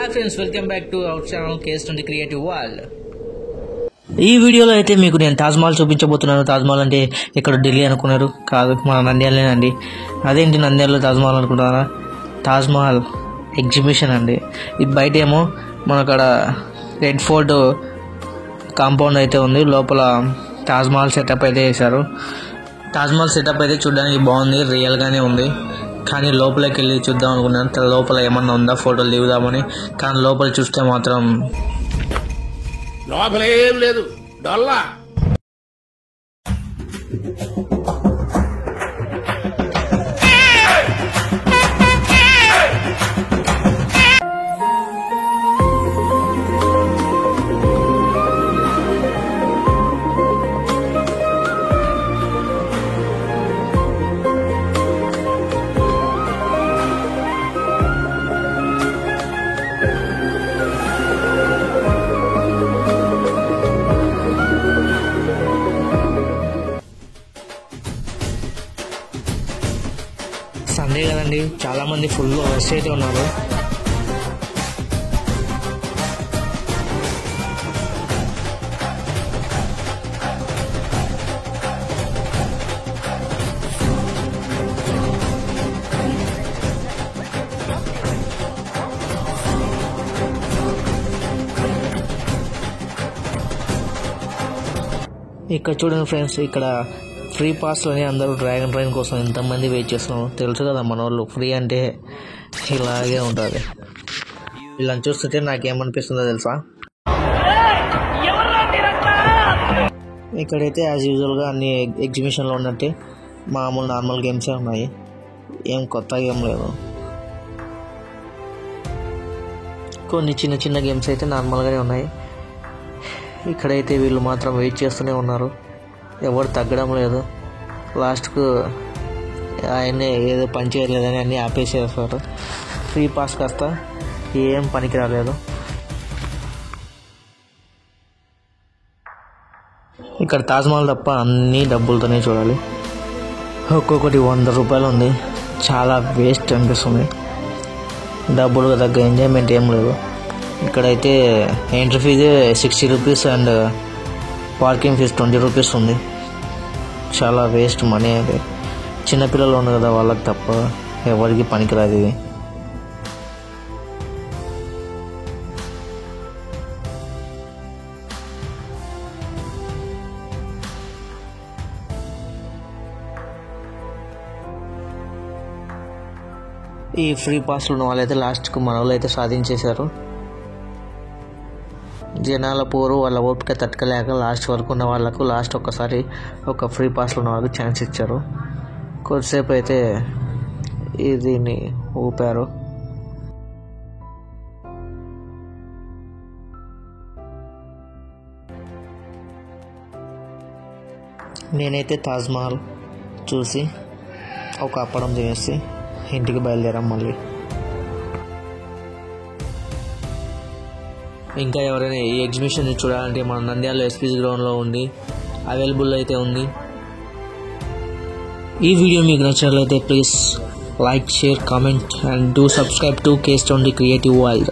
Hi friends, welcome back to our channel K20 creative world. ఈ వీడియోలో అయితే మీకు నేను తాజ్మహల్ చూపించబోతున్నాను. తాజ్మహల్ అంటే ఇక్కడ ఢిల్లీ అనుకున్నారు, కాదు మన నంద్యాలేనండి. అదేంటి నంద్యాలలో తాజ్మహల్ అనుకుంటున్నారా? తాజ్మహల్ ఎగ్జిబిషన్ అండి. ఇది బయట ఏమో మన అక్కడ రెడ్ ఫోర్ట్ కాంపౌండ్ అయితే ఉంది, లోపల తాజ్మహల్ సెటప్ అయితే వేశారు. తాజ్మహల్ సెటప్ అయితే చూడడానికి బాగుంది, రియల్గానే ఉంది. కానీ లోపలికి వెళ్ళి చూద్దాం అనుకున్నాను, లోపల ఏమన్నా ఉందా ఫోటోలు దిగుదామని. కానీ లోపల చూస్తే మాత్రం లోపల ఏం లేదు, డొల్లా. సండే కదండి, చాలా మంది ఫుల్ రష్ అయితే ఉన్నారు. ఇక్కడ చూడండి ఫ్రెండ్స్, ఇక్కడ ఫ్రీ పాస్లోనే అందరూ డ్రాగన్ ట్రైన్ కోసం ఎంతమంది వెయిట్ చేస్తున్నాం. తెలుసు కదా మన వాళ్ళు, ఫ్రీ అంటే ఇలాగే ఉంటుంది. వీళ్ళని చూస్తుంటే నాకేమనిపిస్తుందో తెలుసా? ఇక్కడైతే యాజ్ యూజువల్గా అన్ని ఎగ్జిబిషన్లో ఉన్నట్టే మామూలు నార్మల్ గేమ్సే ఉన్నాయి, ఏం కొత్తగా ఏం లేదు. కొన్ని చిన్న చిన్న గేమ్స్ అయితే నార్మల్గానే ఉన్నాయి. ఇక్కడైతే వీళ్ళు మాత్రం వెయిట్ చేస్తూనే ఉన్నారు, ఎవరు తగ్గడం లేదు. లాస్ట్కు ఆయనే ఏదో పని చేయలేదని అన్నీ ఆపేసేస్తారు. ఫ్రీ పాస్ కాస్త ఏం పనికి రాలేదు. ఇక్కడ తాజ్మహల్ తప్ప అన్నీ డబ్బులతోనే చూడాలి. ఒక్కొక్కటి 100 రూపాయలు ఉంది, చాలా వేస్ట్ అనిపిస్తుంది. డబ్బులు తగ్గ ఎంజాయ్మెంట్ ఏం లేదు. ఇక్కడైతే entry fees 60 rupees and parking fees 20 rupees ఉంది. చాలా వేస్ట్ మనీ. అంటే చిన్నపిల్లలు ఉన్నారు కదా, వాళ్ళకి తప్ప ఎవరికి పనికిరాదు ఇది. ఈ ఫ్రీ పాస్లు ఉన్న వాళ్ళైతే లాస్ట్కు మన వాళ్ళు అయితే సాధించేశారు. జనాల పోరు వాళ్ళ ఓపిక తట్టుకోలేక లాస్ట్ వరకు ఉన్న వాళ్ళకు లాస్ట్ ఒక్కసారి ఒక ఫ్రీ పాస్లో ఉన్న వాళ్ళకి ఛాన్స్ ఇచ్చారు. కొద్దిసేపు అయితే దీన్ని ఊపారు. నేనైతే తాజ్మహల్ చూసి ఒక అప్పడం తినేసి ఇంటికి బయలుదేరాం మళ్ళీ. ఇంకా ఎవరైనా ఈ ఎగ్జిబిషన్ని చూడాలంటే మన నంద్యాల ఎస్పీసీ గ్రౌండ్లో ఉంది, అవైలబుల్ అయితే ఉంది. ఈ వీడియో మీకు నచ్చినట్లయితే please like, share, comment and do subscribe to K20 creative world.